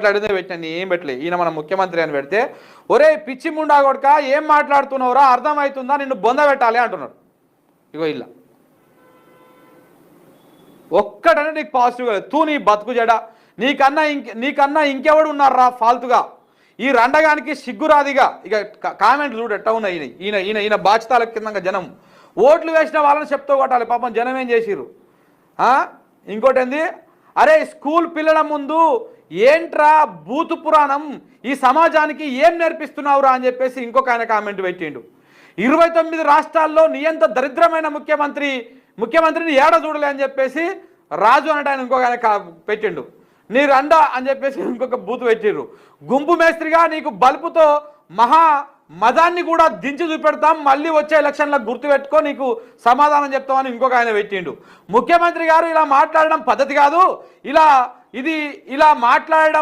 మాట్లాడిందే పెట్టిన ఏం పెట్టలే. ఈయన మన ముఖ్యమంత్రి అని పెడితే ఒరే పిచ్చి ముండా కొడుక ఏం మాట్లాడుతున్నావురా అర్థమవుతుందా నిన్ను బొంద పెట్టాలి అంటున్నారు. ఇగో ఇలా ఒక్కడనే నీకు పాజిటివ్గా తూ నీ బతుకు జడ నీకన్నా ఇంకెవడు ఉన్నారా ఫాల్తుగా ఈ రండగానికి సిగ్గురాదిగా. ఇక కామెంట్లు చూడు ఎట్ట ఉన్నాయి. ఈయన ఈయన ఈయన బాధ్యతల కింద జనం ఓట్లు వేసిన వాళ్ళని చెప్తూ కొట్టాలి. పాపం జనం ఏం చేసిర్రు. ఇంకోటి ఏంది, అరే స్కూల్ పిల్లల ముందు ఏంట్రా బూతు పురాణం ఈ సమాజానికి ఏం నేర్పిస్తున్నావురా అని చెప్పేసి ఇంకొక ఆయన కామెంట్ పెట్టిండు. 29 రాష్ట్రాల్లో నియంత దరిద్రమైన ముఖ్యమంత్రిని ఏడ చూడలే అని చెప్పేసి రాజు అన్నట్టు ఆయన ఇంకొక ఆయన పెట్టిండు. నీ రండా అని చెప్పేసి ఇంకొక బూతు పెట్టిర్రు. గుంపు మేస్త్రిగా నీకు బల్పుతో మహా మదాన్ని కూడా దించి చూపెడతాం, మళ్ళీ వచ్చే ఎలక్షన్లకు గుర్తుపెట్టుకో నీకు సమాధానం చెప్తామని ఇంకొక ఆయన పెట్టిండు. ముఖ్యమంత్రి గారు ఇలా మాట్లాడడం పద్ధతి కాదు, ఇలా మాట్లాడడం